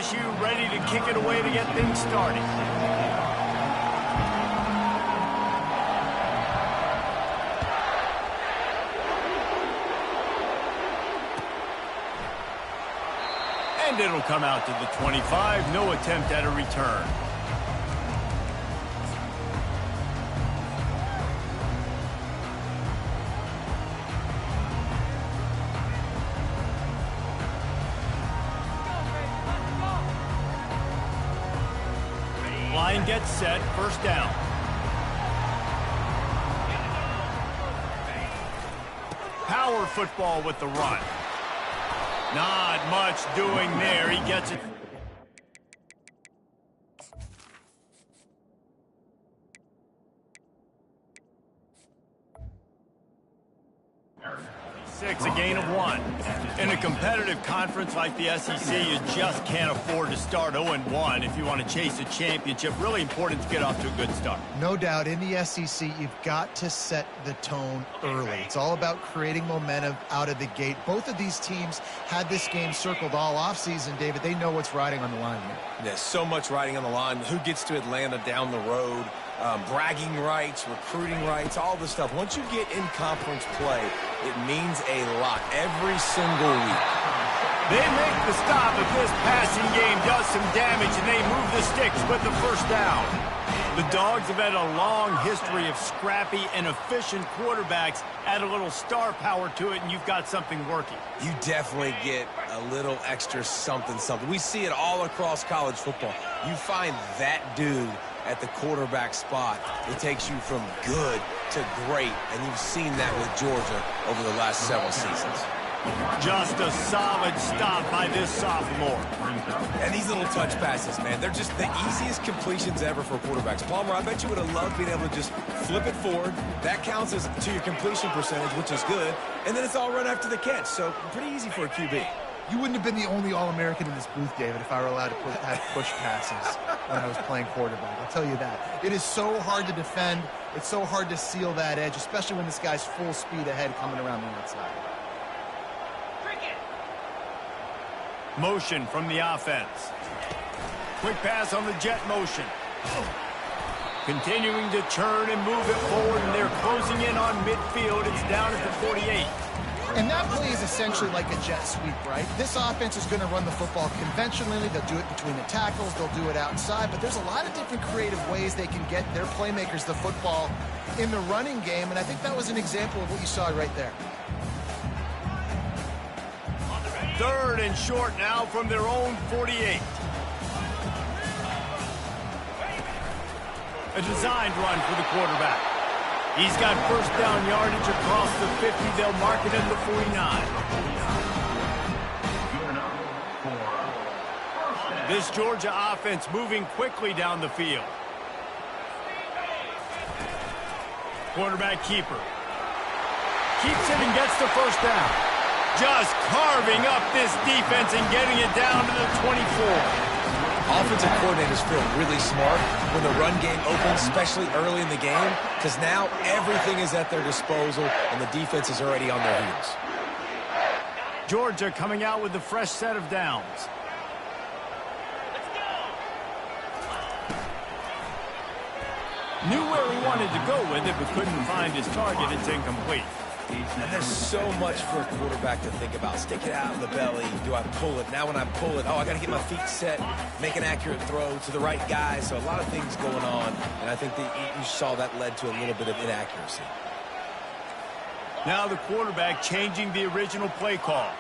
LSU ready to kick it away to get things started. And it'll come out to the 25. No attempt at a return. Line gets set, first down. Power football with the run. Not much doing there. He gets it. A gain of 1. In a competitive conference like the SEC, you just can't afford to start 0-1 if you want to chase a championship. Really important to get off to a good start. No doubt, in the SEC, you've got to set the tone early. It's all about creating momentum out of the gate. Both of these teams had this game circled all offseason, David. They know what's riding on the line here. There's so much riding on the line. Who gets to Atlanta down the road? Bragging rights, recruiting rights, all this stuff. Once you get in conference play, it means a lot every single week. They make the stop if this passing game does some damage, and they move the sticks with the first down. The Dogs have had a long history of scrappy and efficient quarterbacks. Add a little star power to it, and you've got something working. You definitely get a little extra something. We see it all across college football. You find that dude at the quarterback spot, it takes you from good to great, and you've seen that with Georgia over the last several seasons. Just a solid stop by this sophomore. And these little touch passes, man, they're just the easiest completions ever for quarterbacks. Palmer, I bet you would have loved being able to just flip it forward. That counts as to your completion percentage, which is good, and then it's all right after the catch, so pretty easy for a QB. You wouldn't have been the only All-American in this booth, David, if I were allowed to have push passes when I was playing quarterback. I'll tell you that. It is so hard to defend. It's so hard to seal that edge, especially when this guy's full speed ahead coming around the outside. Motion from the offense. Quick pass on the jet motion. Continuing to turn and move it forward, and they're closing in on midfield. It's down at the 48. And that play is essentially like a jet sweep, right? This offense is going to run the football conventionally. They'll do it between the tackles. They'll do it outside. But there's a lot of different creative ways they can get their playmakers the football in the running game. And I think that was an example of what you saw right there. Third and short now from their own 48. A designed run for the quarterback. He's got first down yardage across the 50. They'll mark it at the 49. This Georgia offense moving quickly down the field. Quarterback keeper. Keeps it and gets the first down. Just carving up this defense and getting it down to the 24. Offensive coordinators feel really smart when the run game opens, especially early in the game, because now everything is at their disposal and the defense is already on their heels. Georgia coming out with a fresh set of downs. Knew where he wanted to go with it, but couldn't find his target. It's incomplete. And there's so much for a quarterback to think about. Stick it out in the belly. Do I pull it? Now when I pull it, I got to get my feet set, make an accurate throw to the right guy. So a lot of things going on, and I think that you saw that led to a little bit of inaccuracy. Now the quarterback changing the original play call.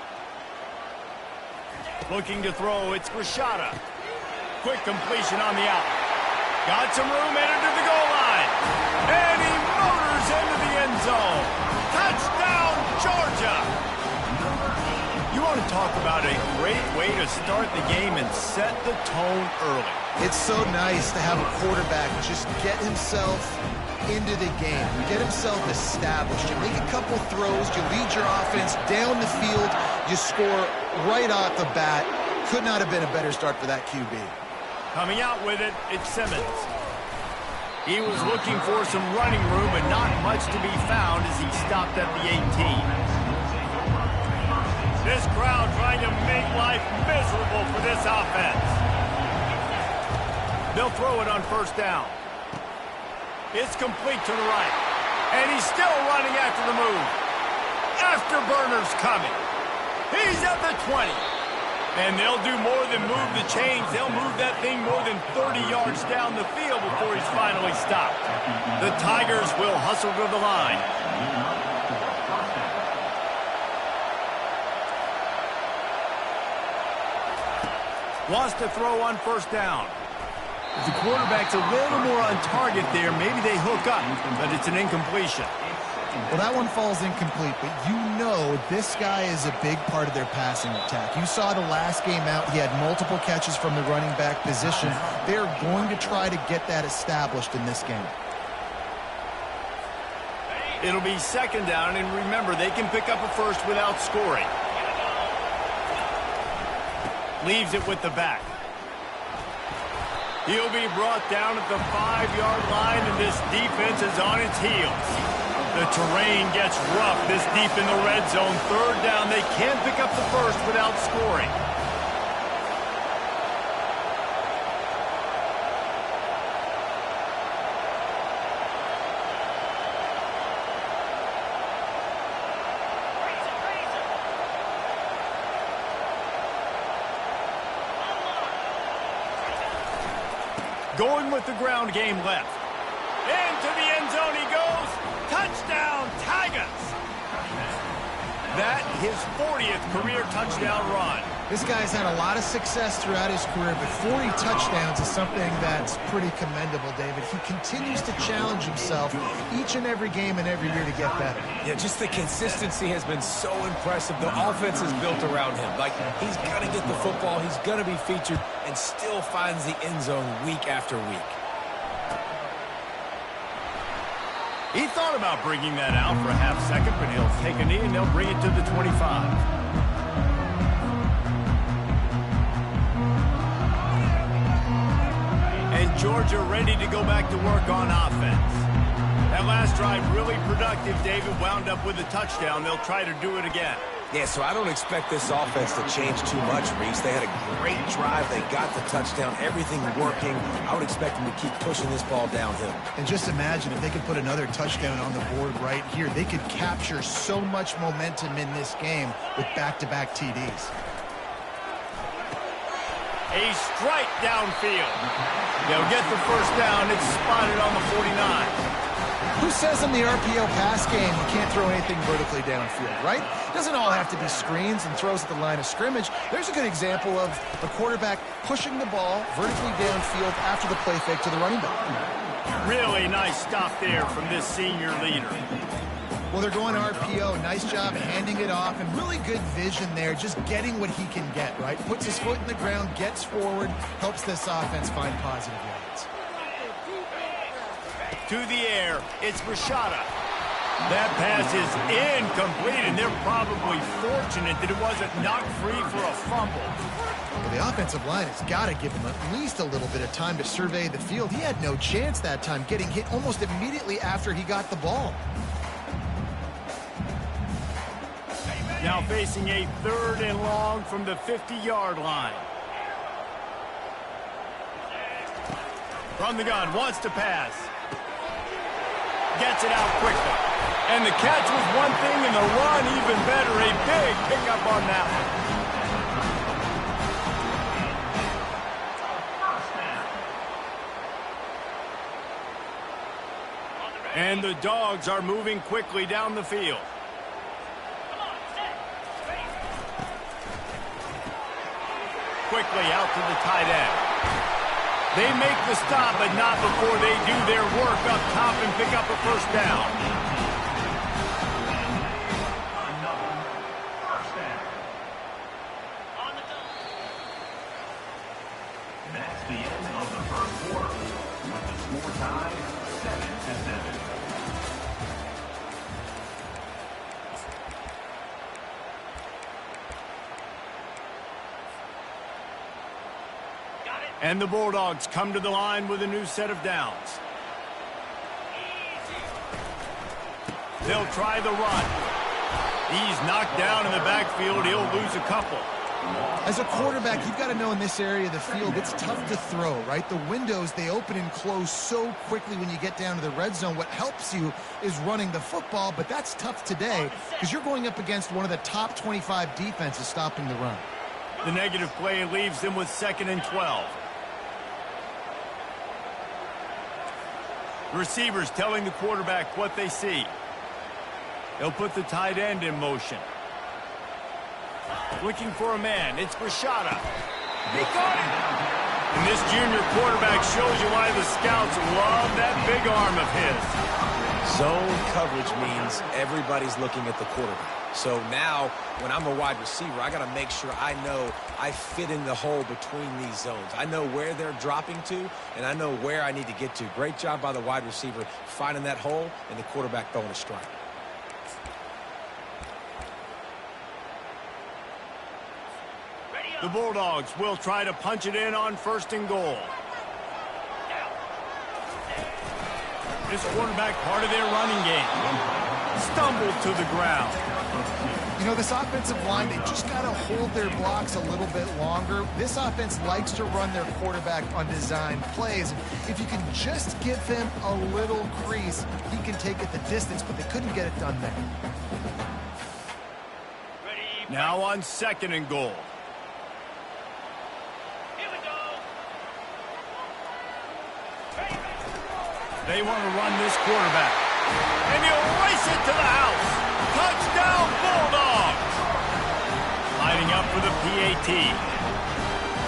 Looking to throw, it's Rashada. Quick completion on the out. Got some room, entered to the goal line. And he motors into the end zone. Touchdown, Georgia! You want to talk about a great way to start the game and set the tone early. It's so nice to have a quarterback just get himself into the game. You get himself established. You make a couple throws. You lead your offense down the field. You score right off the bat. Could not have been a better start for that QB. Coming out with it, it's Simmons. He was looking for some running room, but not much to be found as he stopped at the 18. This crowd trying to make life miserable for this offense. They'll throw it on first down. It's complete to the right. And he's still running after the move. Afterburner's coming. He's at the 20. And they'll do more than move the chains. They'll move that thing more than 30 yards down the field before he's finally stopped. The Tigers will hustle to the line. Wants to throw on first down. If the quarterback's a little more on target there, maybe they hook up, but it's an incompletion. Well, that one falls incomplete, but you know this guy is a big part of their passing attack. You saw the last game out. He had multiple catches from the running back position. They're going to try to get that established in this game. It'll be second down, and remember, they can pick up a first without scoring. Leaves it with the back. He'll be brought down at the 5-yard line, and this defense is on its heels. The terrain gets rough this deep in the red zone. Third down, they can't pick up the first without scoring. Going with the ground game left. Into the end zone he goes. Touchdown, Tigers! That his 40th career touchdown run. This guy's had a lot of success throughout his career, but 40 touchdowns is something that's pretty commendable, David. He continues to challenge himself each and every game and every year to get better. Yeah, just the consistency has been so impressive. The offense is built around him. Like, he's going to get the football, he's going to be featured, and still finds the end zone week after week. He thought about bringing that out for a half second, but he'll take a knee and they'll bring it to the 25. And Georgia ready to go back to work on offense. That last drive really productive. David wound up with a touchdown. They'll try to do it again. Yeah, so I don't expect this offense to change too much, Reese. They had a great drive. They got the touchdown. Everything working. I would expect them to keep pushing this ball downhill. And just imagine if they could put another touchdown on the board right here. They could capture so much momentum in this game with back-to-back TDs. A strike downfield. They'll get the first down. It's spotted on the 49. Who says in the RPO pass game you can't throw anything vertically downfield, right? It doesn't all have to be screens and throws at the line of scrimmage. There's a good example of a quarterback pushing the ball vertically downfield after the play fake to the running back. Really nice stop there from this senior leader. Well, they're going RPO. Nice job handing it off, and really good vision there, just getting what he can get, right? Puts his foot in the ground, gets forward, helps this offense find positive yards. To the air, it's Rashada. That pass is incomplete, and they're probably fortunate that it wasn't knocked free for a fumble. Well, the offensive line has got to give him at least a little bit of time to survey the field. He had no chance that time, getting hit almost immediately after he got the ball. Now facing a 3rd and long from the 50-yard line. From the gun, wants to pass. Gets it out quickly. And the catch was one thing, and the run even better. A big pickup on that one. And the Dogs are moving quickly down the field. Quickly out to the tight end. They make the stop, but not before they do their work up top and pick up a first down. That's the end of the first quarter. With the score tied 7-7. And the Bulldogs come to the line with a new set of downs. They'll try the run. He's knocked down in the backfield. He'll lose a couple. As a quarterback, you've got to know in this area of the field, it's tough to throw, right? The windows, they open and close so quickly when you get down to the red zone. What helps you is running the football, but that's tough today because you're going up against one of the top 25 defenses stopping the run. The negative play leaves them with 2nd and 12. Receivers telling the quarterback what they see. They'll put the tight end in motion. Looking for a man. It's Grishada. He caught him. And this junior quarterback shows you why the scouts love that big arm of his. Zone coverage means everybody's looking at the quarterback. So now, when I'm a wide receiver, I got to make sure I know I fit in the hole between these zones. I know where they're dropping to, and I know where I need to get to. Great job by the wide receiver finding that hole, and the quarterback throwing a strike. The Bulldogs will try to punch it in on 1st and goal. This quarterback, part of their running game, stumbled to the ground. You know, this offensive line, they just got to hold their blocks a little bit longer. This offense likes to run their quarterback on design plays. If you can just give him a little crease, he can take it the distance, but they couldn't get it done there. Now on 2nd and goal. They want to run this quarterback. And he'll race it to the house. Touchdown, Bulldogs! Lining up for the PAT.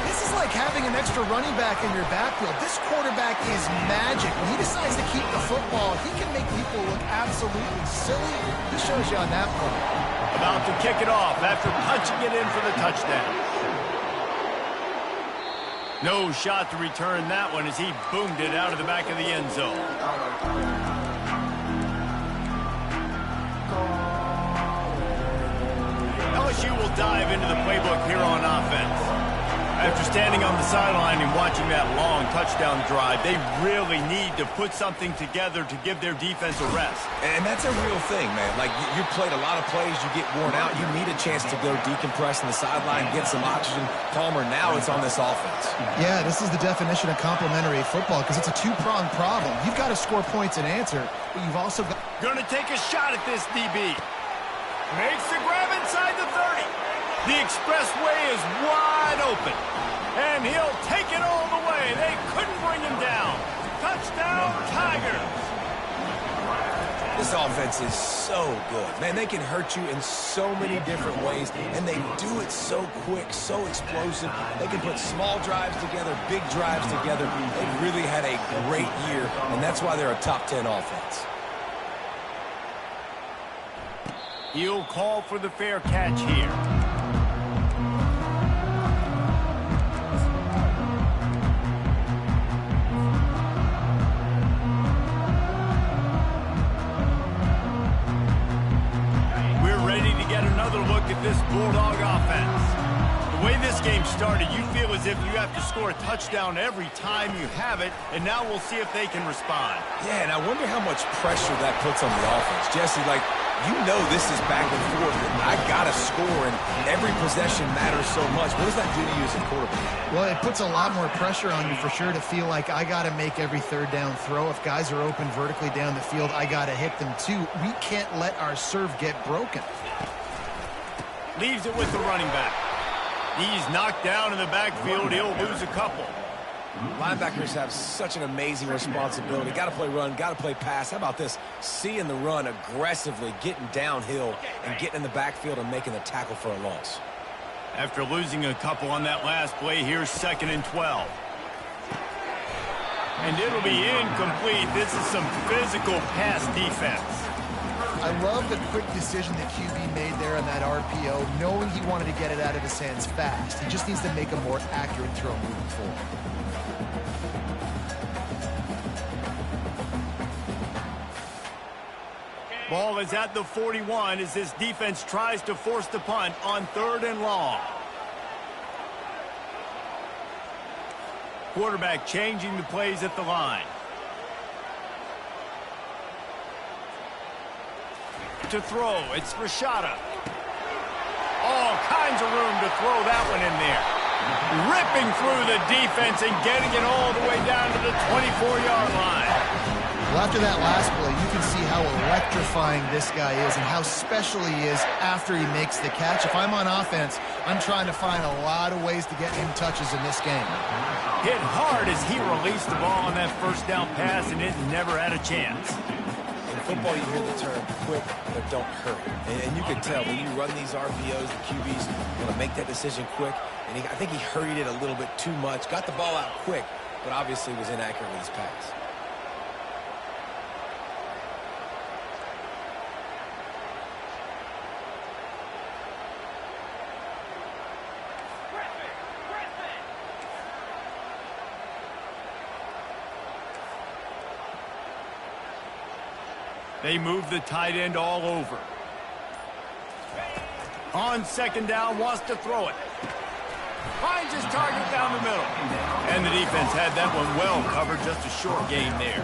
This is like having an extra running back in your backfield. This quarterback is magic. When he decides to keep the football, he can make people look absolutely silly. He shows you on that play. About to kick it off after punching it in for the touchdown. No shot to return that one as he boomed it out of the back of the end zone. LSU will dive into the playbook here on offense. After standing on the sideline and watching that long touchdown drive, they really need to put something together to give their defense a rest. And that's a real thing, man. Like, you played a lot of plays, you get worn out, you need a chance to go decompress on the sideline, get some oxygen. Palmer, now it's on this offense. Yeah, this is the definition of complementary football because it's a two-pronged problem. You've got to score points and answer, but you've also got... Going to take a shot at this DB. Makes the grab inside the 30. The expressway is wide open. And he'll take it all the way. They couldn't bring him down. Touchdown, Tigers. This offense is so good. Man, they can hurt you in so many different ways, and they do it so quick, so explosive. They can put small drives together, big drives together. They've really had a great year, and that's why they're a top 10 offense. He'll call for the fair catch here. At this Bulldog offense. The way this game started, you feel as if you have to score a touchdown every time you have it, and now we'll see if they can respond. Yeah, and I wonder how much pressure that puts on the offense. Jesse, like, you know this is back and forth, and I got to score, and every possession matters so much. What does that do to you as a quarterback? Well, it puts a lot more pressure on you for sure to feel like I got to make every third down throw. If guys are open vertically down the field, I got to hit them too. We can't let our serve get broken. Leaves it with the running back. He's knocked down in the backfield. He'll lose a couple. Linebackers have such an amazing responsibility. Got to play run, got to play pass. How about this? Seeing the run aggressively, getting downhill, and getting in the backfield and making the tackle for a loss. After losing a couple on that last play, here's 2nd and 12. And it'll be incomplete. This is some physical pass defense. I love the quick decision that QB made there on that RPO, knowing he wanted to get it out of his hands fast. He just needs to make a more accurate throw moving forward. Ball is at the 41 as this defense tries to force the punt on 3rd and long. Quarterback changing the plays at the line. to throw. It's Rashada. All kinds of room to throw that one in there. Ripping through the defense and getting it all the way down to the 24-yard line. Well, after that last play, you can see how electrifying this guy is and how special he is after he makes the catch. If I'm on offense, I'm trying to find a lot of ways to get him touches in this game. Hit hard as he released the ball on that first down pass, and it never had a chance. In football, you hear the term quick, but don't hurry. And you can tell when you run these RPOs, the QBs want to make that decision quick. And I think he hurried it a little bit too much. Got the ball out quick, but obviously was inaccurate with his pass. They move the tight end all over. On second down, wants to throw it. Finds his target down the middle. And the defense had that one well covered, just a short gain there.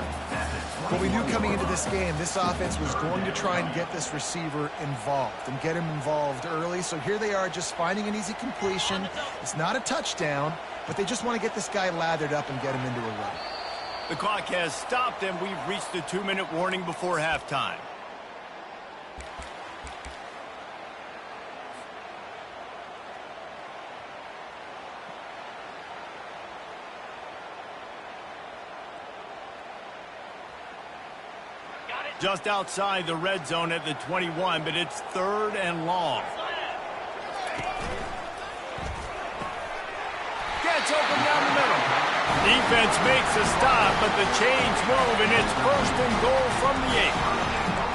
What we knew coming into this game, this offense was going to try and get this receiver involved and get him involved early. So here they are just finding an easy completion. It's not a touchdown, but they just want to get this guy lathered up and get him into a run. The clock has stopped, and we've reached the 2-minute warning before halftime. Just outside the red zone at the 21, but it's 3rd and long. Gets open down the middle. Defense makes a stop, but the chains move, and it's 1st and goal from the 8.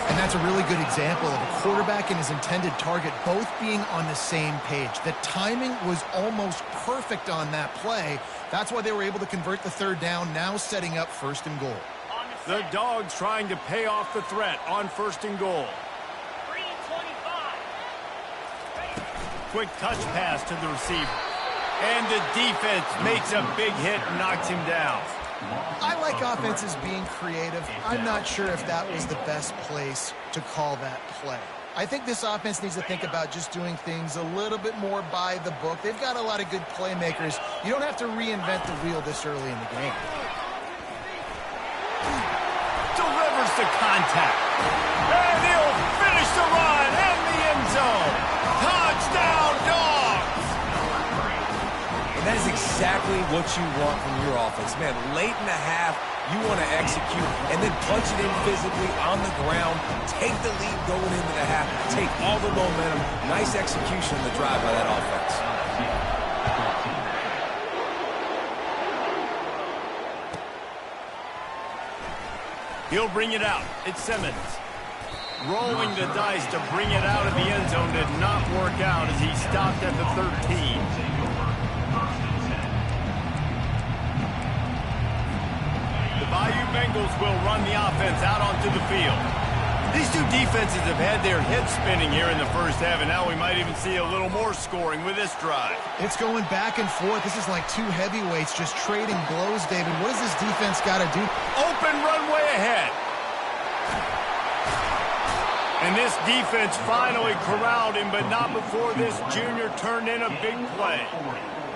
And that's a really good example of a quarterback and his intended target both being on the same page. The timing was almost perfect on that play. That's why they were able to convert the 3rd down, now setting up 1st and goal. The Dogs trying to pay off the threat on 1st and goal. Quick touch pass to the receiver. And the defense makes a big hit and knocks him down. I like offenses being creative. I'm not sure if that was the best place to call that play. I think this offense needs to think about just doing things a little bit more by the book. They've got a lot of good playmakers. You don't have to reinvent the wheel this early in the game. Delivers the contact. And he'll finish the run in the end zone. Touchdown, Dogs! And that is exactly what you want from your offense. Man, late in the half, you want to execute and then punch it in physically on the ground. Take the lead going into the half. Take all the momentum. Nice execution on the drive by that offense. He'll bring it out. It's Simmons. Rolling the dice to bring it out of the end zone did not work out as he stopped at the 13. The Bayou Bengals will run the offense out onto the field. These two defenses have had their heads spinning here in the first half, and now we might even see a little more scoring with this drive. It's going back and forth. This is like two heavyweights just trading blows, David. What does this defense got to do? Open runway ahead. And this defense finally corralled him, but not before this junior turned in a big play.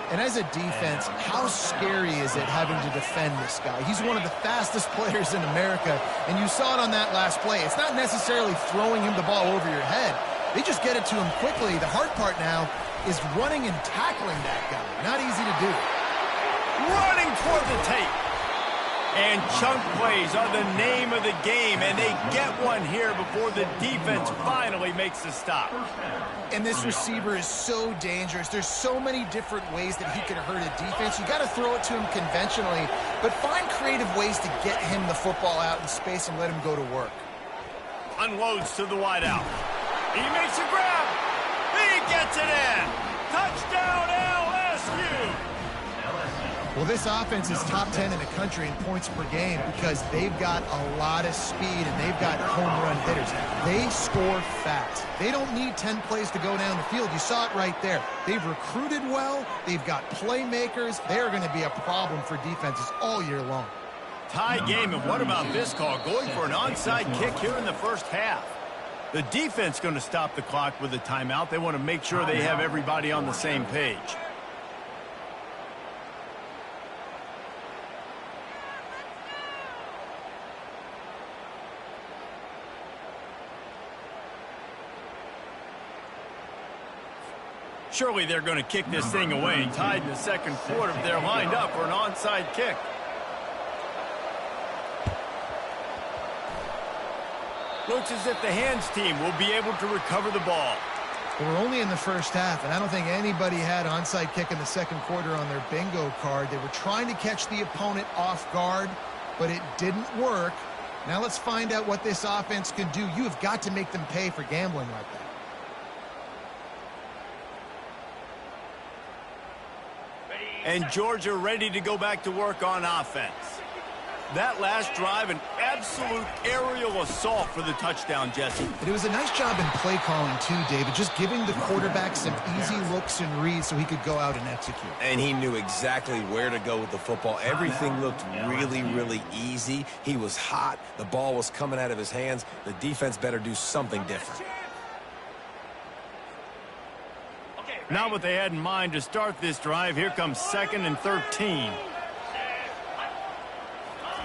And as a defense, how scary is it having to defend this guy? He's one of the fastest players in America, and you saw it on that last play. It's not necessarily throwing him the ball over your head. They just get it to him quickly. The hard part now is running and tackling that guy. Not easy to do. Running toward the tape. And chunk plays are the name of the game, and they get one here before the defense finally makes the stop. And this receiver is so dangerous. There's so many different ways that he can hurt a defense. You got to throw it to him conventionally, but find creative ways to get him the football out in space and let him go to work. Unloads to the wideout. He makes a grab. He gets it in. Touchdown, LSU. Well, this offense is top 10 in the country in points per game because they've got a lot of speed and they've got home run hitters. They score fast. They don't need 10 plays to go down the field. You saw it right there. They've recruited well. They've got playmakers. They're going to be a problem for defenses all year long. Tie game, and what about this call? Going for an onside kick here in the first half. The defense going to stop the clock with a timeout. They want to make sure they have everybody on the same page. Surely they're going to kick this thing away. Tied in the second quarter, they're lined up for an onside kick. Looks as if the hands team will be able to recover the ball. We're only in the first half, and I don't think anybody had onside kick in the second quarter on their bingo card. They were trying to catch the opponent off guard, but it didn't work. Now let's find out what this offense can do. You have got to make them pay for gambling like that. And Georgia ready to go back to work on offense. That last drive, an absolute aerial assault for the touchdown, Jesse. But it was a nice job in play calling too, David, just giving the quarterback some easy looks and reads so he could go out and execute. And he knew exactly where to go with the football. Everything looked really, really easy. He was hot. The ball was coming out of his hands. The defense better do something different. Not what they had in mind to start this drive. Here comes 2nd and 13.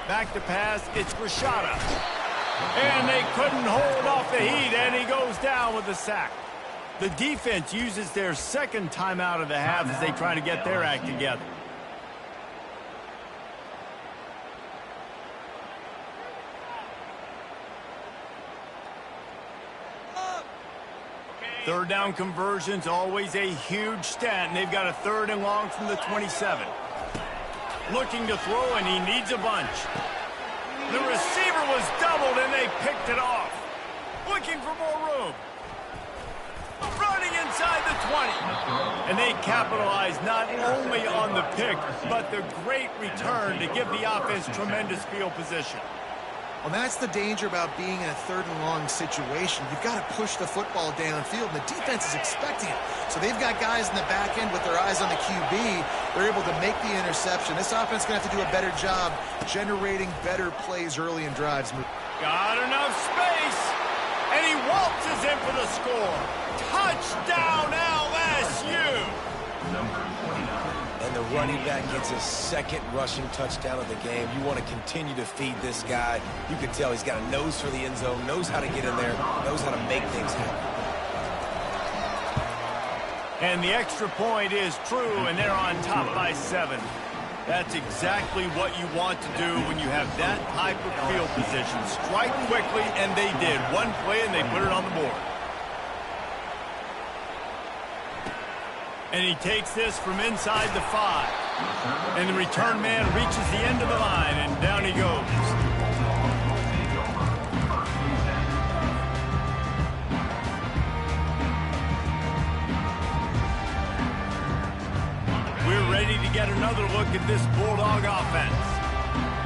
Back to pass, it's Rashada. And they couldn't hold off the heat, and he goes down with a sack. The defense uses their second timeout of the half as they try to get their act together. Third down conversions, always a huge stat, and they've got a 3rd and long from the 27. Looking to throw, and he needs a bunch. The receiver was doubled, and they picked it off. Looking for more room. Running inside the 20. And they capitalized not only on the pick, but the great return to give the offense tremendous field position. Well, that's the danger about being in a 3rd and long situation. You've got to push the football downfield, and the defense is expecting it. So they've got guys in the back end with their eyes on the QB. They're able to make the interception. This offense is going to have to do a better job generating better plays early in drives. Got enough space, and he waltzes in for the score. Touchdown, LSU! And the running back gets his 2nd rushing touchdown of the game. You want to continue to feed this guy. You can tell he's got a nose for the end zone, knows how to get in there, knows how to make things happen. And the extra point is true, and they're on top by 7. That's exactly what you want to do when you have that type of field position. Strike quickly, and they did. One play, and they put it on the board. And he takes this from inside the 5. And the return man reaches the end of the line, and down he goes. We're ready to get another look at this Bulldog offense.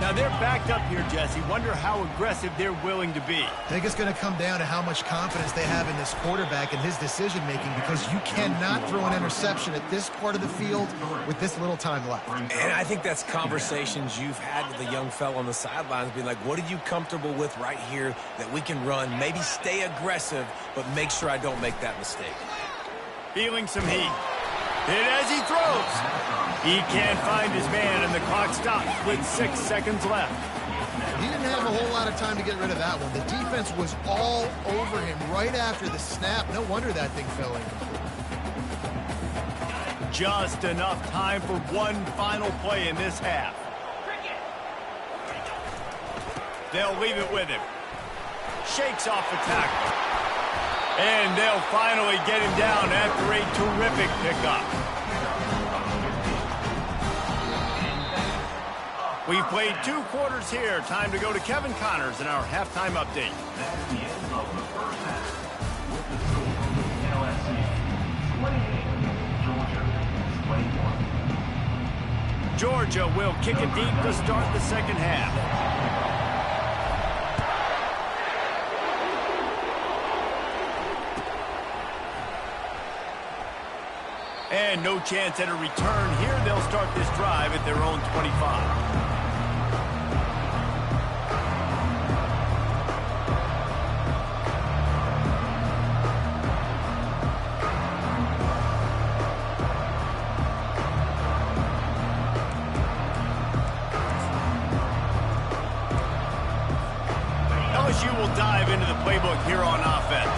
Now, they're backed up here, Jesse. Wonder how aggressive they're willing to be. I think it's going to come down to how much confidence they have in this quarterback and his decision-making, because you cannot throw an interception at this part of the field with this little time left. And I think that's conversations you've had with the young fellow on the sidelines, being like, what are you comfortable with right here that we can run? Maybe stay aggressive, but make sure I don't make that mistake. Feeling some heat. Hit as he throws. He can't find his man, and the clock stops with 6 seconds left. He didn't have a whole lot of time to get rid of that one. The defense was all over him right after the snap. No wonder that thing fell in. Just enough time for one final play in this half. They'll leave it with him. Shakes off the tackle. And they'll finally get him down after a terrific pickup. We've played 2 quarters here. Time to go to Kevin Connors in our halftime update. That's the end of the first half. With the score, LSU 28, Georgia 21. Georgia will kick it deep to start the second half. And no chance at a return here. They'll start this drive at their own 25. LSU will dive into the playbook here on offense.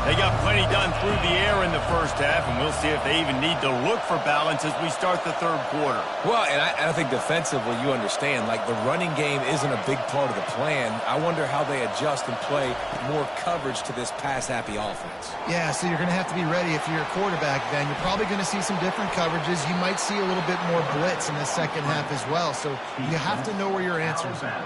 They got plenty done through the air in the first half, and we'll see if they even need to look for balance as we start the third quarter. Well, and I think defensively, you understand, like the running game isn't a big part of the plan. I wonder how they adjust and play more coverage to this pass-happy offense. Yeah, so you're going to have to be ready if you're a quarterback, then. You're probably going to see some different coverages. You might see a little bit more blitz in the second half as well, so you have to know where your answers are.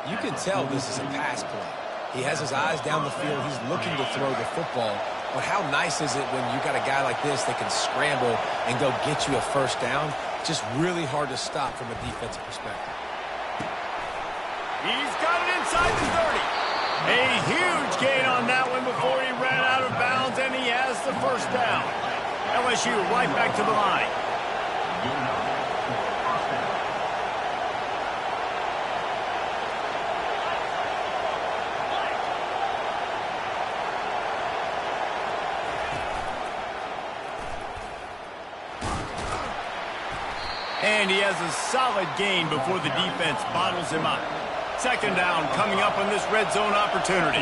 You can tell this is a pass play. He has his eyes down the field. He's looking to throw the football. But how nice is it when you got a guy like this that can scramble and go get you a first down? Just really hard to stop from a defensive perspective. He's got it inside the 30. A huge gain on that one before he ran out of bounds, and he has the first down. LSU right back to the line. And he has a solid gain before the defense bottles him up. Second down coming up on this red zone opportunity.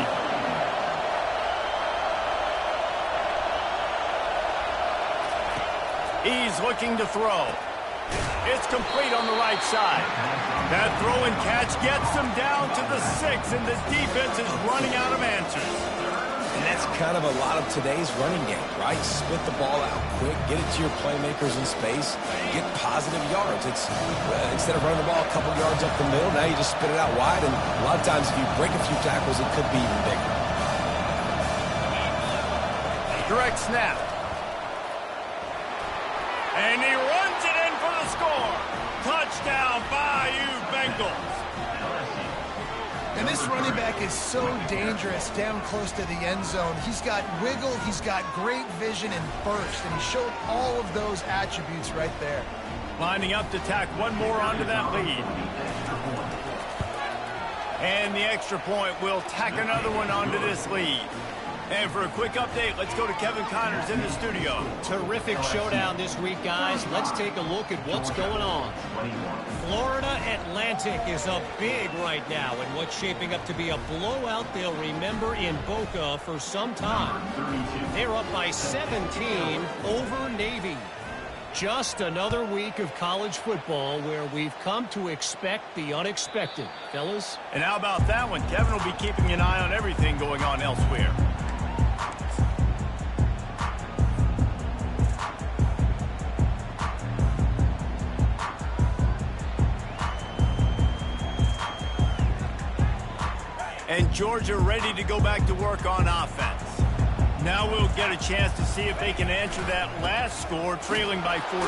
He's looking to throw. It's complete on the right side. That throw and catch gets them down to the 6, and the defense is running out of answers. And that's kind of a lot of today's running game, right? Spit the ball out quick, get it to your playmakers in space, get positive yards. It's instead of running the ball a couple yards up the middle, now you just spit it out wide, and a lot of times if you break a few tackles, it could be even bigger. Direct snap. And he runs it in for the score. Touchdown, Bayou Bengals. And this running back is so dangerous down close to the end zone. He's got wiggle, he's got great vision and burst, and he showed all of those attributes right there. Lining up to tack one more onto that lead. And the extra point will tack another one onto this lead. And for a quick update, let's go to Kevin Connors in the studio. Terrific showdown this week, guys. Let's take a look at what's going on. Florida Atlantic is up big right now in what's shaping up to be a blowout they'll remember in Boca for some time. They're up by 17 over Navy. Just another week of college football where we've come to expect the unexpected, fellas. And how about that one? Kevin will be keeping an eye on everything going on elsewhere. And Georgia ready to go back to work on offense. Now we'll get a chance to see if they can answer that last score, trailing by 14,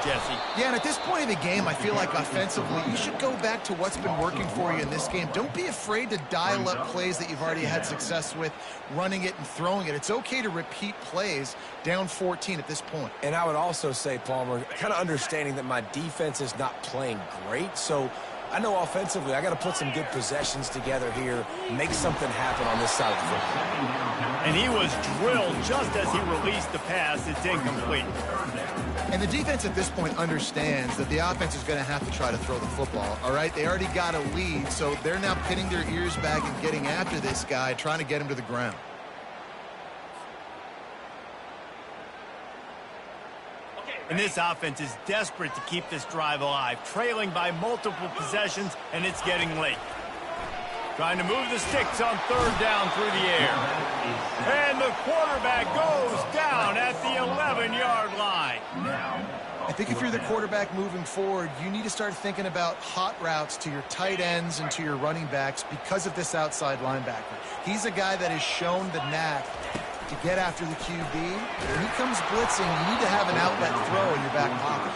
Jesse. Yeah, and at this point of the game, I feel like offensively, you should go back to what's been working for you in this game. Don't be afraid to dial up plays that you've already had success with, running it and throwing it. It's okay to repeat plays down 14 at this point. And I would also say, Palmer, kind of understanding that my defense is not playing great, so I know offensively I got to put some good possessions together here, make something happen on this side of the football. And he was drilled just as he released the pass. It's incomplete. And the defense at this point understands that the offense is going to have to try to throw the football, all right? They already got a lead, so they're now pinning their ears back and getting after this guy, trying to get him to the ground. And this offense is desperate to keep this drive alive, trailing by multiple possessions, and it's getting late. Trying to move the sticks on third down through the air. And the quarterback goes down at the 11-yard line. I think if you're the quarterback moving forward, you need to start thinking about hot routes to your tight ends and to your running backs because of this outside linebacker. He's a guy that has shown the knack to get after the QB. When he comes blitzing, you need to have an outlet throw in your back pocket.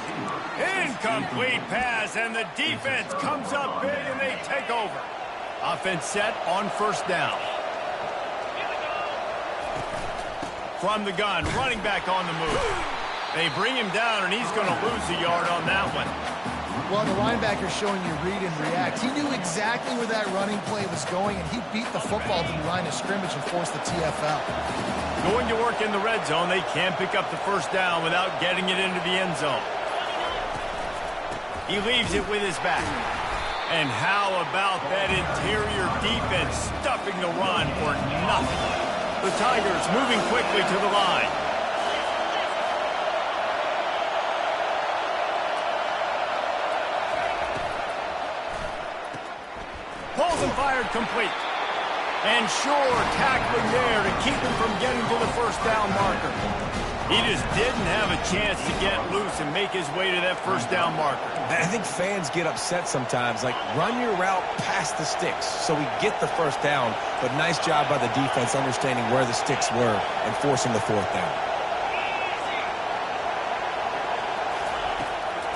Incomplete pass, and the defense comes up big, and they take over. Offense set on first down. From the gun, running back on the move. They bring him down, and he's going to lose a yard on that one. Well, the linebacker's showing you read and react. He knew exactly where that running play was going, and he beat the football to the line of scrimmage and forced the TFL. Going to work in the red zone, they can't pick up the first down without getting it into the end zone. He leaves it with his back. And how about that interior defense stuffing the run for nothing? The Tigers moving quickly to the line. Pulls and fired complete. And sure, tackling there to keep him from getting to the first down marker. He just didn't have a chance to get loose and make his way to that first down marker. I think fans get upset sometimes, like run your route past the sticks so we get the first down, but nice job by the defense understanding where the sticks were and forcing the fourth down.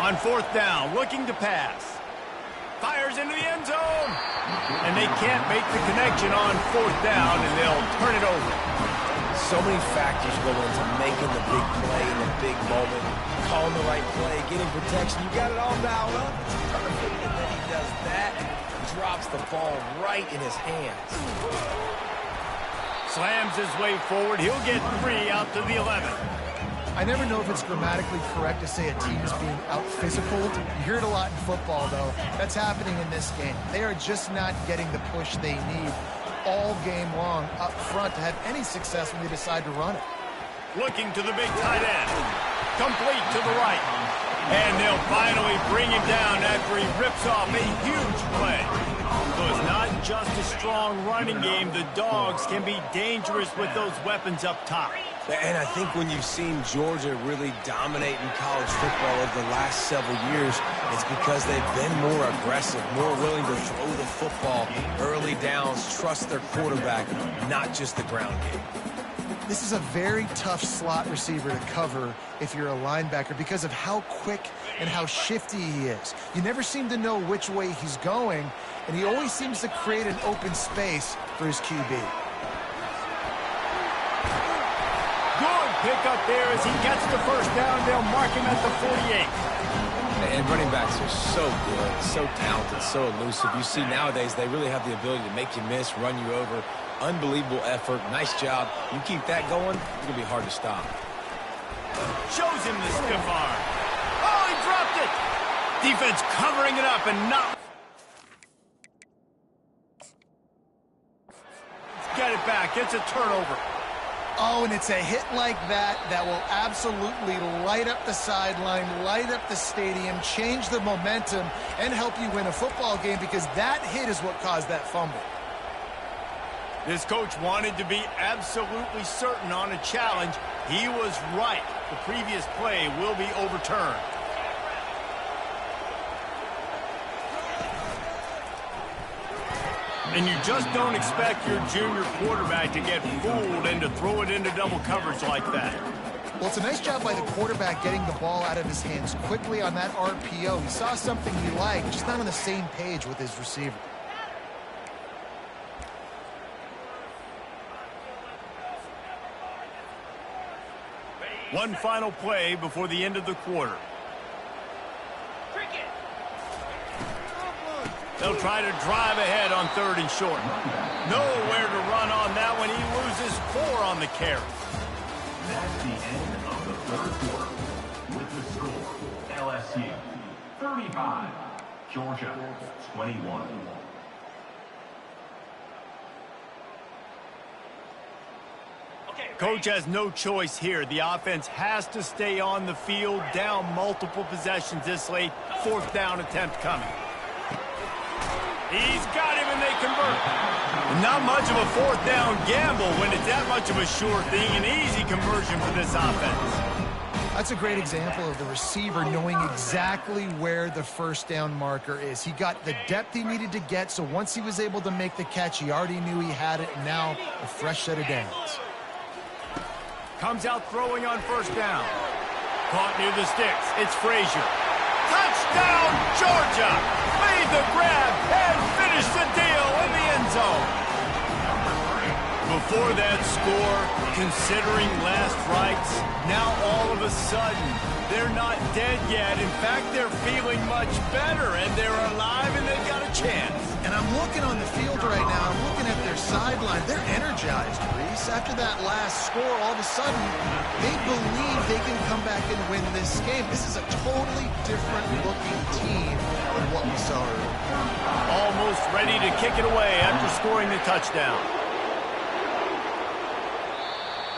On fourth down, looking to pass. Fires into the end zone. And they can't make the connection on fourth down, and they'll turn it over. So many factors go into making the big play in the big moment, calling the right play, getting protection. You got it all dialed up. It's perfect. And then he does that, drops the ball right in his hands. Slams his way forward. He'll get 3 out to the 11. I never know if it's grammatically correct to say a team is being out-physicaled. You hear it a lot in football, though. That's happening in this game. They are just not getting the push they need all game long up front to have any success when they decide to run it. Looking to the big tight end. Complete to the right. And they'll finally bring him down after he rips off a huge play. So it's not just a strong running game. The Dogs can be dangerous with those weapons up top. And I think when you've seen Georgia really dominate in college football over the last several years, it's because they've been more aggressive, more willing to throw the football, early downs, trust their quarterback, not just the ground game. This is a very tough slot receiver to cover if you're a linebacker because of how quick and how shifty he is. You never seem to know which way he's going, and he always seems to create an open space for his QB. Good pick up there as he gets the first down. They'll mark him at the 48. And running backs are so good, so talented, so elusive. You see nowadays they really have the ability to make you miss, run you over. Unbelievable effort. Nice job. You keep that going, it's going to be hard to stop. Shows him the stiff arm. Oh, he dropped it. Defense covering it up and not. Get it back. It's a turnover. Oh, and it's a hit like that that will absolutely light up the sideline, light up the stadium, change the momentum, and help you win a football game because that hit is what caused that fumble. This coach wanted to be absolutely certain on a challenge. He was right. The previous play will be overturned. And you just don't expect your junior quarterback to get fooled and to throw it into double coverage like that. Well, it's a nice job by the quarterback getting the ball out of his hands quickly on that RPO. He saw something he liked, just not on the same page with his receiver. One final play before the end of the quarter. They'll try to drive ahead on 3rd and short. Nowhere to run on that one. He loses 4 on the carry. That's the end of the third quarter. With the score, LSU 35, Georgia 21. Coach has no choice here. The offense has to stay on the field, down multiple possessions this late. 4th down attempt coming. He's got him, and they convert. Not much of a 4th down gamble when it's that much of a sure thing. An easy conversion for this offense. That's a great example of the receiver knowing exactly where the first down marker is. He got the depth he needed to get, so once he was able to make the catch, he already knew he had it, and now a fresh set of downs. Comes out throwing on 1st down. Caught near the sticks. It's Frazier. Touchdown, Georgia! Made the grab and finished the deal in the end zone. Before that score, considering last rights, now all of a sudden, they're not dead yet. In fact, they're feeling much better, and they're alive, and they've got a chance. And I'm looking on the field right now. I'm looking at their sideline. They're energized, Reese. After that last score, all of a sudden, they believe they can come back and win this game. This is a totally different-looking team than what we saw earlier. Almost ready to kick it away after scoring the touchdown.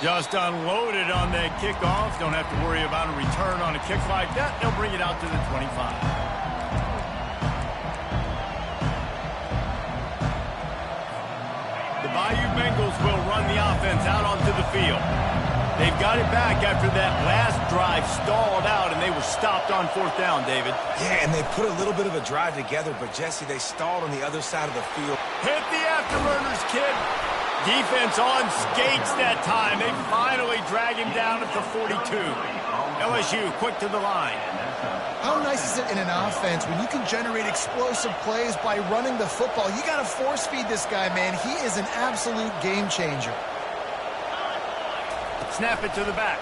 Just unloaded on that kickoff. Don't have to worry about a return on a kick like that. They'll bring it out to the 25. The Bayou Bengals will run the offense out onto the field. They've got it back after that last drive stalled out, and they were stopped on 4th down, David. Yeah, and they put a little bit of a drive together, but, Jesse, they stalled on the other side of the field. Hit the afterburners, kid. Defense on skates that time. They finally drag him down at the 42. LSU quick to the line. How nice is it in an offense when you can generate explosive plays by running the football? You got to force feed this guy, man. He is an absolute game changer. Snap it to the back.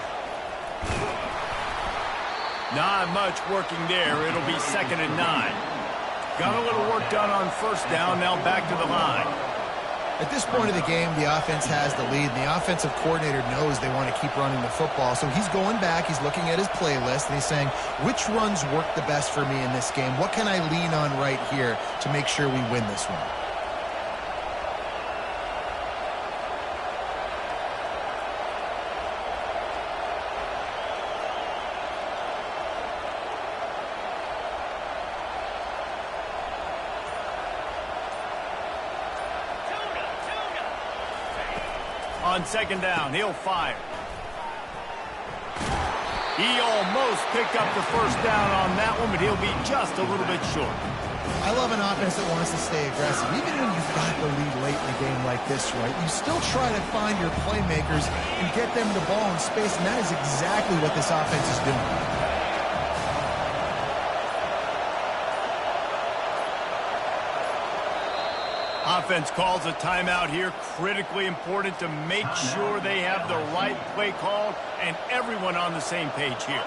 Not much working there. It'll be 2nd and 9. Got a little work done on 1st down. Now back to the line. At this point of the game, the offense has the lead, and the offensive coordinator knows they want to keep running the football. So he's going back, he's looking at his playlist, and he's saying, which runs work the best for me in this game? What can I lean on right here to make sure we win this one? On 2nd down, he'll fire. He almost picked up the 1st down on that one, but he'll be just a little bit short. I love an offense that wants to stay aggressive. Even when you've got the lead late in a game like this, right, you still try to find your playmakers and get them the ball in space, and that is exactly what this offense is doing. Offense calls a timeout here. Critically important to make sure they have the right play call and everyone on the same page here.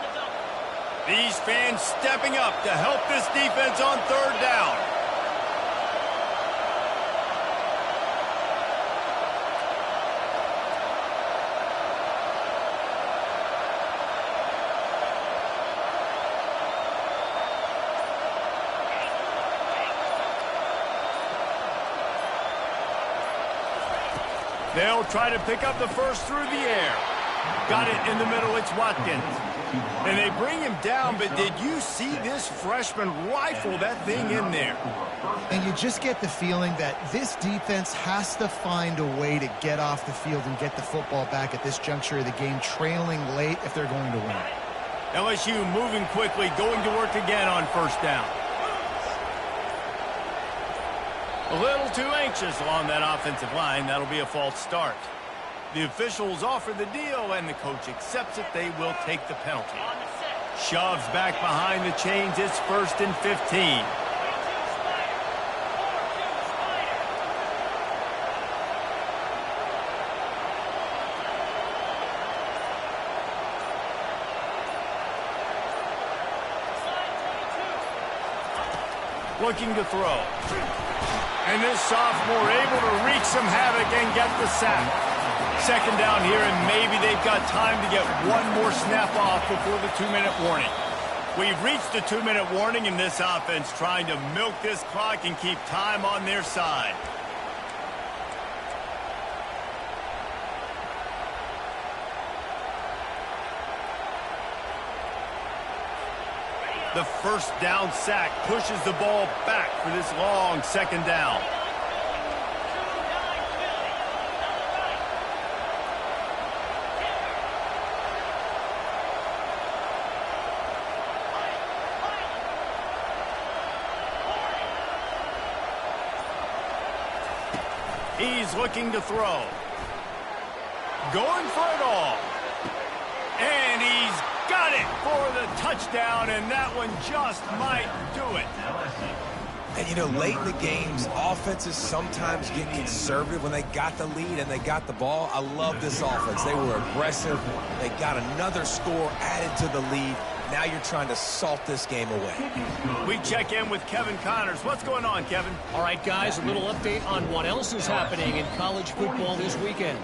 These fans stepping up to help this defense on 3rd down. They'll try to pick up the 1st through the air. Got it in the middle. It's Watkins. And they bring him down, but did you see this freshman rifle that thing in there? And you just get the feeling that this defense has to find a way to get off the field and get the football back at this juncture of the game, trailing late if they're going to win. LSU moving quickly, going to work again on 1st down. A little too anxious along that offensive line. That'll be a false start. The officials offer the deal, and the coach accepts it. They will take the penalty. Shoves back behind the chains. It's 1st and 15. Looking to throw. And this sophomore able to wreak some havoc and get the sack. 2nd down here, and maybe they've got time to get one more snap off before the 2-minute warning. We've reached the 2-minute warning, and this offense trying to milk this clock and keep time on their side. The 1st down sack pushes the ball back for this long 2nd down. He's looking to throw. Going for it all. And he's got it for the touchdown, and that one just might do it. And, you know, late in the games, offenses sometimes get conservative when they got the lead and they got the ball. I love this offense. They were aggressive. They got another score added to the lead. Now you're trying to salt this game away. We check in with Kevin Connors. What's going on, Kevin? All right, guys, a little update on what else is happening in college football this weekend.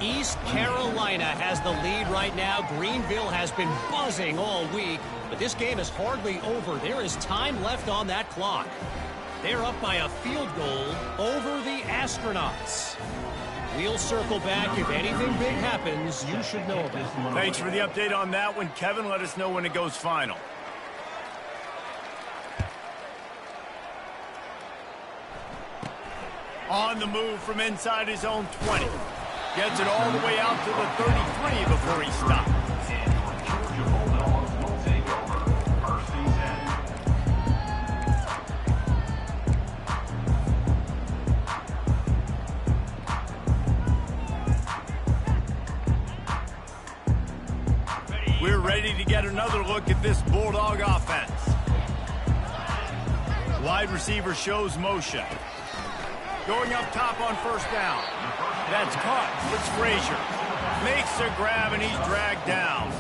East Carolina has the lead right now. Greenville has been buzzing all week, but this game is hardly over. There is time left on that clock. They're up by a field goal over the Astronauts. We'll circle back. If anything big happens, you should know about it. Thanks for the update on that one, Kevin. Let us know when it goes final. On the move from inside his own 20. Gets it all the way out to the 33 before he stops. Georgia Bulldogs will take over. First and 10. We're ready to get another look at this Bulldog offense. Wide receiver shows motion. Going up top on first down. That's caught. It's Frazier. Makes a grab, and he's dragged down.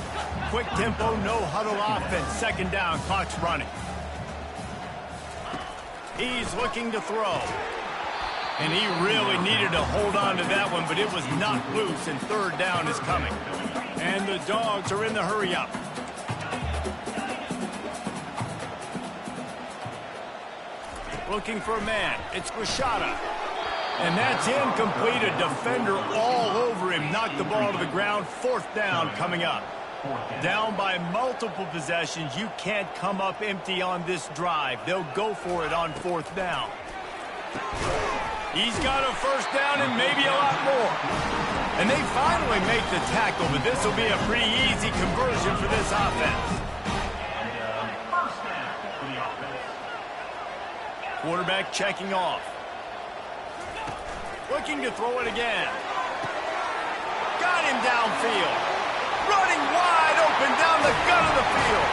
Quick tempo, no huddle offense. Second down, clock's running. He's looking to throw. And he really needed to hold on to that one, but it was knocked loose, and third down is coming. And the Dogs are in the hurry-up. Looking for a man. It's Grishada. And that's incomplete. A defender all over him. Knocked the ball to the ground. Fourth down coming up. Down by multiple possessions. You can't come up empty on this drive. They'll go for it on fourth down. He's got a first down and maybe a lot more. And they finally make the tackle, but this will be a pretty easy conversion for this offense. Quarterback checking off. Looking to throw it again. Got him downfield. Running wide open down the gut of the field.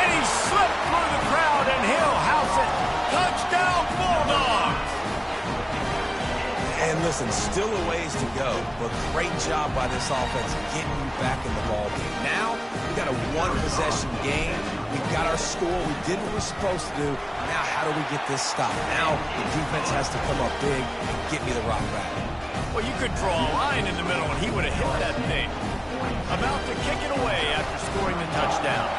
And he slipped through the crowd, and he'll house it. Touchdown, Bulldogs! And listen, still a ways to go, but great job by this offense getting you back in the ball game. Now, we got a one-possession game. We got our score. We did what we're supposed to do. Now, how do we get this stopped? Now, the defense has to come up big and get me the rock back. Well, you could draw a line in the middle, and he would have hit that thing. About to kick it away after scoring the touchdown.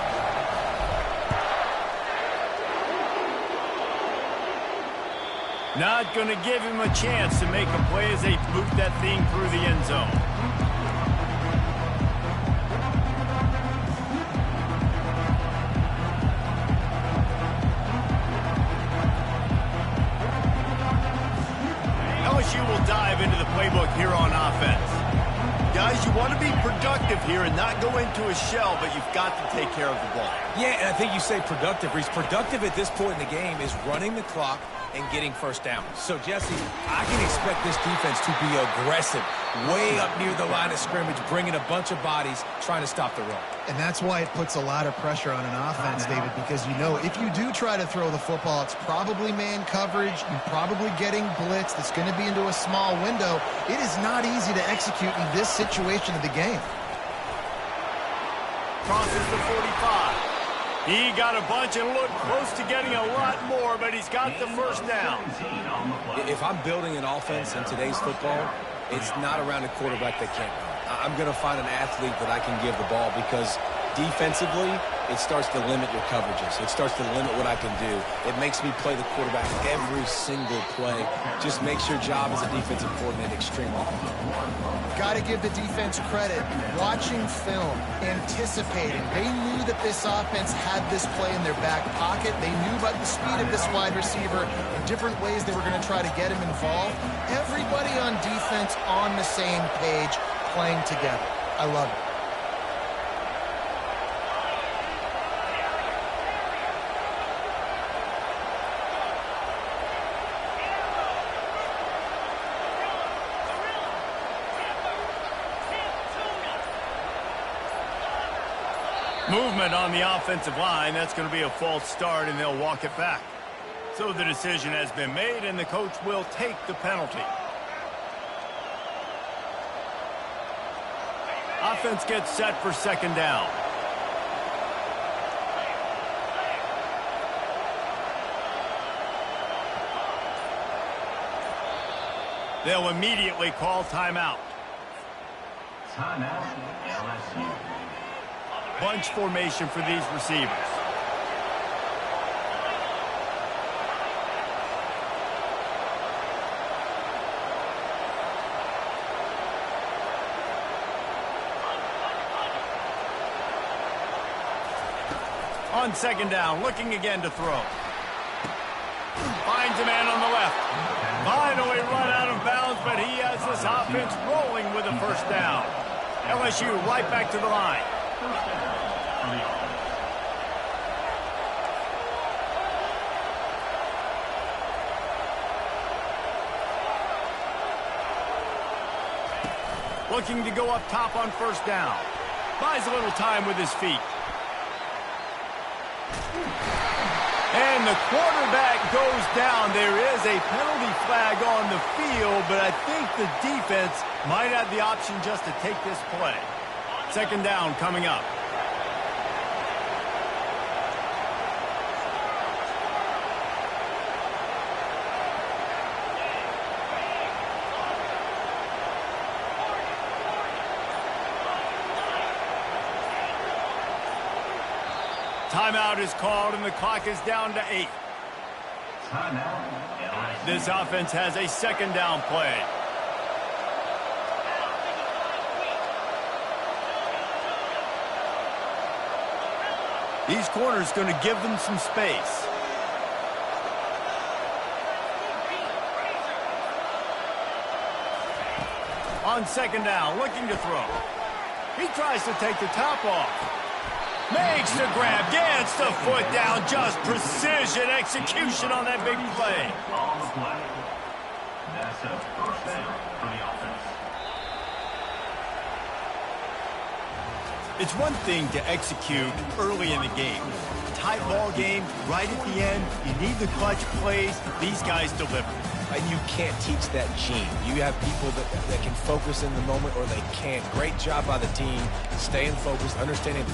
Not going to give him a chance to make a play as they boot that thing through the end zone. LSU will dive into the playbook here on offense. Guys, you want to be productive here and not go into a shell, but you've got to take care of the ball. Yeah, and I think you say productive, Reese. Productive at this point in the game is running the clock and getting first down. So, Jesse, I can expect this defense to be aggressive, way up near the line of scrimmage, bringing a bunch of bodies, trying to stop the run. And that's why it puts a lot of pressure on an offense, David, because you know if you do try to throw the football, it's probably man coverage, you're probably getting blitzed, it's going to be into a small window. It is not easy to execute in this situation of the game. Crosses the 45. He got a bunch and looked close to getting a lot more, but he's got the first down. If I'm building an offense in today's football, it's not around a quarterback that can't run. I'm going to find an athlete that I can give the ball because defensively, it starts to limit your coverages. It starts to limit what I can do. It makes me play the quarterback every single play. Just makes your job as a defensive coordinator extremely hard. Got to give the defense credit. Watching film, anticipating. They knew that this offense had this play in their back pocket. They knew about the speed of this wide receiver and different ways they were going to try to get him involved. Everybody on defense on the same page, playing together. I love it. Movement on the offensive line. That's going to be a false start, and they'll walk it back. So the decision has been made, and the coach will take the penalty. Offense gets set for second down. They'll immediately call timeout. Timeout, LSU. Bunch formation for these receivers. On second down, looking again to throw. Finds a man on the left. Finally run out of bounds, but he has this offense rolling with a first down. LSU right back to the line. First down for the offense. Looking to go up top on first down. Buys a little time with his feet. And the quarterback goes down. There is a penalty flag on the field, but I think the defense might have the option just to take this play. Second down coming up. Timeout is called, and the clock is down to 8. Timeout, LSU. This offense has a second down play. These corners going to give them some space. On second down, looking to throw. He tries to take the top off. Makes the grab, gets the foot down, just precision execution on that big play. On the play. That's a first down for the offense. It's one thing to execute early in the game. Tight ball game, right at the end, you need the clutch plays. These guys deliver. And you can't teach that gene. You have people that can focus in the moment or they can't. Great job by the team, staying focused, understanding